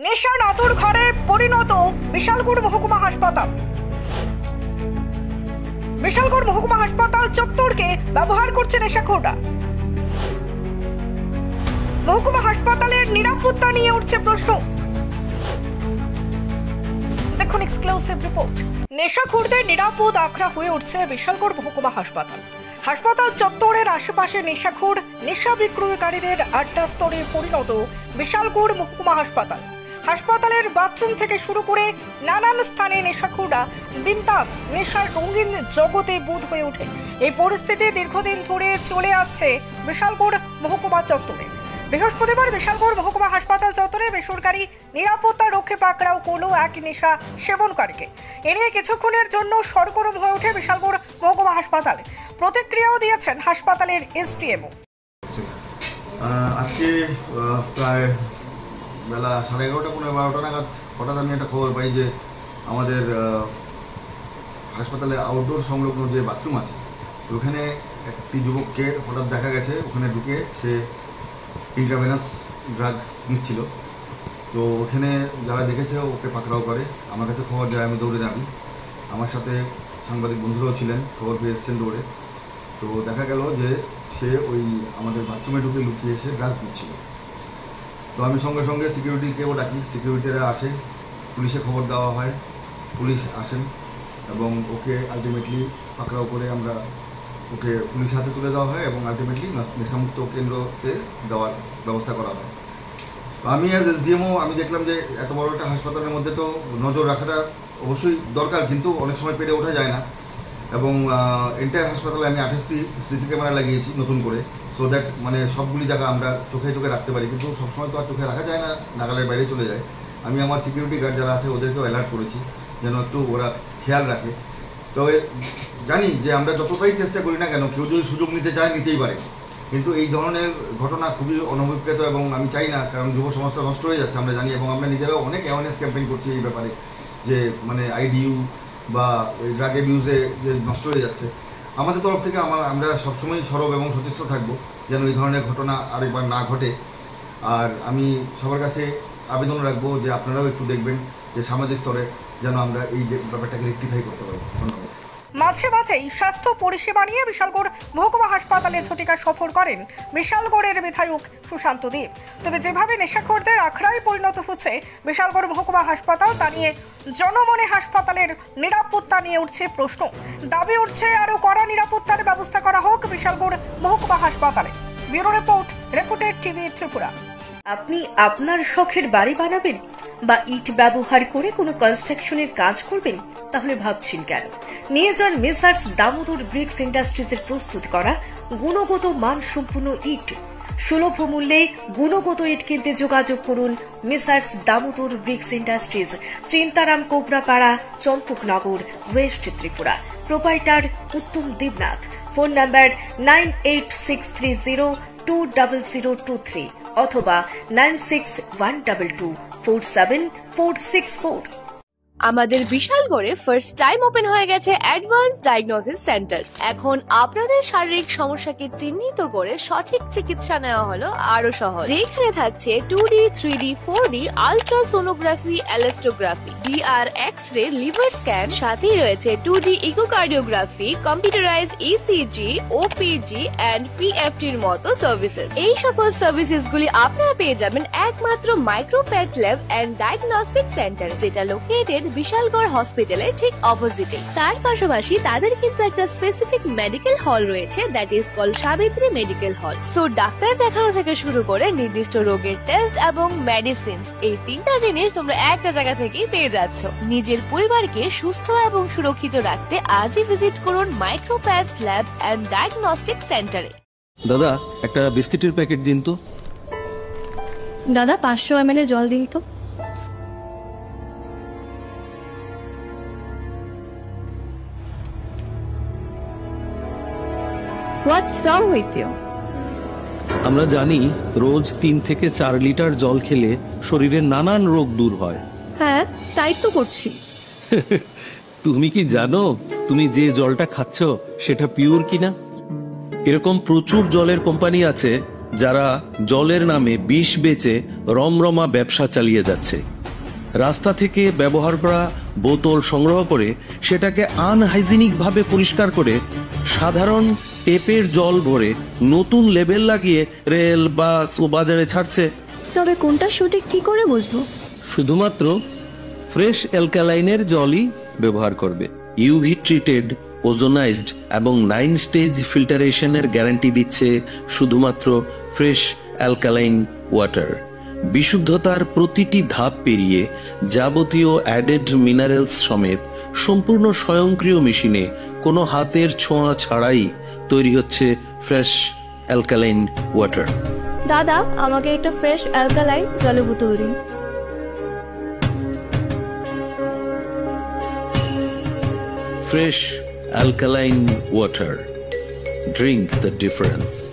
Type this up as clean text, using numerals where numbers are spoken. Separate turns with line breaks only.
নেশার আতুর ঘরে পরিণত বিশালগড় মহকুমা হাসপাতাল। বিশালগড় মহকুমা হাসপাতাল চত্বরকে ব্যবহার করছে নেশাখোররা। মহকুমা হাসপাতালের নিরাপত্তা নিয়ে উঠছে প্রশ্ন। দেখুন এক্সক্লুসিভ রিপোর্ট। নেশাখোরদের নিরাপদ আখড়া হয়ে উঠছে বিশালগড় মহকুমা হাসপাতাল। হাসপাতাল চত্বরের আশেপাশে নেশাখোর নেশা বিক্রয়কারীদের আড্ডা স্তরে পরিণত বিশালগড় মহকুমা হাসপাতাল। হাসপাতালের বাথরুম থেকে শুরু করে নানান স্থানে নেশাখোররা বিন্দাস নেশার রঙিন জগতে বুঁদ হয়ে ওঠে। এই পরিস্থিতি দীর্ঘদিন ধরে চলে আসছে বিশালগড় মহকুমা চত্বরে। বৃহস্পতিবার বিশালগড় মহকুমা হাসপাতাল চত্বরে বেসরকারি নিরাপত্তা রক্ষী পাকড়াও করলো এক নেশা সেবনকারীকে। এ নিয়ে কিছুক্ষণের জন্য সরগরম হয়ে ওঠে বিশালগড় মহকুমা হাসপাতালে। প্রতিক্রিয়াও দিয়েছেন হাসপাতালের এসডিএমও।
আজকে প্রায় বেলা 11:30 পৌনে 12টা নাগাদ হঠাৎ আমি একটা খবর পাই যে আমাদের হাসপাতালে আউটডোর সংলগ্ন যে বাথরুম আছে ওখানে একটি যুবককে হঠাৎ দেখা গেছে ওখানে ঢুকে সে ইন্ট্রাভেনাস ড্রাগস নিচ্ছিল। তো ওখানে যারা দেখেছে ওকে পাকড়াও করে। আমার কাছে খবর যায়, আমি দৌড়ে যাবি। আমার সাথে সাংবাদিক বন্ধুরাও ছিলেন, খবর পেয়ে এসছেন দৌড়ে। তো দেখা গেল যে সে ওই আমাদের বাথরুমে ঢুকে লুকিয়ে এসে ড্রাগস দিচ্ছিল। তো আমি সঙ্গে সঙ্গে সিকিউরিটিকেও ডাকি, সিকিউরিটিরা আসে, পুলিশে খবর দেওয়া হয়, পুলিশ আসেন এবং ওকে আলটিমেটলি পাকড়াও করে আমরা ওকে পুলিশ হাতে তুলে দেওয়া হয় এবং আলটিমেটলি নেশামুক্ত কেন্দ্রতে দেওয়ার ব্যবস্থা করা হয়। তো আমি অ্যাজ এসডিএমও আমি দেখলাম যে এত বড় একটা হাসপাতালের মধ্যে তো নজর রাখাটা অবশ্যই দরকার, কিন্তু অনেক সময় পেরে ওঠা যায় না। এবং এন্টায়ার হাসপাতালে আমি 28টি সিসি ক্যামেরা লাগিয়েছি নতুন করে, সো দ্যাট মানে সবগুলি জায়গা আমরা চোখে চোখে রাখতে পারি, কিন্তু সবসময় তো আর চোখে রাখা যায় না, নাগালের বাইরে চলে যায়। আমি আমার সিকিউরিটি গার্ড যারা আছে ওদেরকেও অ্যালার্ট করেছি যেন একটু ওরা খেয়াল রাখে। তবে জানি যে আমরা যতটাই চেষ্টা করি না কেন, কেউ যদি সুযোগ নিতে চায় নিতেই পারে, কিন্তু এই ধরনের ঘটনা খুবই অনভিপ্রেত এবং আমি চাই না, কারণ যুব সমাজটা নষ্ট হয়ে যাচ্ছে আমরা জানি, এবং আমরা নিজেরাও অনেক অ্যাওয়ারনেস ক্যাম্পেইন করছি এই ব্যাপারে যে মানে আইডিইউ বা ওই ড্রাগ অ্যাবিউজে যে নষ্ট হয়ে যাচ্ছে। আমাদের তরফ থেকে আমরা সবসময় সরব এবং সচেষ্ট থাকবো যেন এই ধরনের ঘটনা আরেকবার না ঘটে। আর আমি সবার কাছে আবেদন রাখবো যে আপনারাও একটু দেখবেন যে সামাজিক স্তরে যেন আমরা এই যে ব্যাপারটাকে রেকটিফাই করতে পারি। ধন্যবাদ।
মাঝে মাঝেই স্বাস্থ্য পরিষেবা নিয়ে বিশালগড় মহকুমা হাসপাতালে ছুটিকা সফর করেন বিশালগড়ের বিধায়ক সুশান্ত দেব। তবে যেভাবে নেশাখোরদের আখড়ায় পরিণত হচ্ছে বিশালগড় মহকুমা হাসপাতাল, তা নিয়ে জনমনে হাসপাতালের নিরাপত্তা নিয়ে উঠছে প্রশ্ন। দাবি উঠছে আরও কড়া নিরাপত্তার ব্যবস্থা করা হোক বিশালগড় মহকুমা হাসপাতালে। Bureau report, রেপুটেড TV Tripura. আপনি আপনার শখের বাড়ি বানাবেন বা ইট ব্যবহার করে কোনো কনস্ট্রাকশনের কাজ করবেন, তাহলে ভাবছেন কেন? নিয়ে যান মেসার্স দামোদর ব্রিক্স ইন্ডাস্ট্রিজের প্রস্তুত করা গুণগত মানসম্পন্ন ইট। সুলভ মূল্যে গুণগত ইট কিনতে যোগাযোগ করুন messrs Damodar bricks industries, Chintaram Kobrapara, Champaknagar, west Tripura. Proprietor Uttam Debnath. Phone number 9863020023 অথবা 9612247464।
আমাদের বিশালগড়ে ফার্স্ট টাইম ওপেন হয়ে গেছে অ্যাডভান্স ডায়াগনোসিস সেন্টার। এখন আপনাদের শারীরিক সমস্যাকে চিহ্নিত করে সঠিক চিকিৎসা নেওয়া হলো আরো সহজ, যেখানে থাকছে 2D, 3D, 4D ultrasonography, elastography, VR, X ray, liver scan, সাথেই রয়েছে 2D echocardiography, computerised ECG, OPG and PFT এর মতো সার্ভিসেস। এই সকল সার্ভিসেস গুলি আপনারা পেয়ে যাবেন একমাত্র Micropath lab and diagnostic centre, যেটা লোকেটেড বিশালগড় হসপিটালের ঠিক অপোজিটে। তার পাশাপাশি তাদের কিন্তু একটা স্পেসিফিক মেডিকেল হল রয়েছে, that is called Savitri medical hall. So doctor দেখানো থেকে শুরু করে নির্দিষ্ট রোগের টেস্ট এবং মেডিসিনস, এই তিনটা জিনিস তোমরা একটা জায়গা থেকেই পেয়ে যাচ্ছ। নিজের পরিবারকে সুস্থ এবং সুরক্ষিত রাখতে আজই ভিজিট করুন মাইক্রোপ্যাথ ল্যাব এন্ড ডায়াগনস্টিক সেন্টারে।
দাদা একটা বিস্কিটের প্যাকেট দিন তো।
দাদা 500 ml জল দিন তো। What's wrong with you?
আমরা জানি রোজ 3 থেকে 4 লিটার জল খেলে শরীরের নানান রোগ দূর হয়।
হ্যাঁ, তাই তো করছি।
তুমি কি জানো তুমি যে জলটা খাচ্ছ সেটা পিওর কিনা? এরকম প্রচুর জলের কোম্পানি আছে যারা জলের নামে বিষ বেচে রমরমা ব্যবসা চালিয়ে যাচ্ছে। রাস্তা থেকে ব্যবহার করা বোতল সংগ্রহ করে সেটাকে আনহাইজিনিক ভাবে পরিষ্কার করে সাধারণ টেপের জল ভরে নতুন লেবেল লাগিয়ে রেল, বাস ও বাজারে ছাড়ছে।
তবে কোনটা সঠিক কি করে বুঝবো?
শুধুমাত্র ফ্রেশ অ্যালকালাইনের জলই ব্যবহার করবে। ইউভি ট্রিটেড, ওজোনাইজড এবং 9 স্টেজ ফিল্টারেশনের গ্যারান্টি দিচ্ছে শুধুমাত্র ফ্রেশ অ্যালকালাইন ওয়াটার। বিশুদ্ধতার প্রতিটি ধাপ পেরিয়ে যাবতীয় অ্যাডেড মিনারেলস সমেত সম্পূর্ণ স্বয়ংক্রিয় মেশিনে কোনো হাতের ছোঁয়া ছাড়াই তৈরি হচ্ছে ফ্রেশ অ্যালকালাইন ওয়াটার।
দাদা, আমাকে একটা ফ্রেশ অ্যালকালাইন জলের বোতল দিন।
Fresh alkaline water. Drink the difference.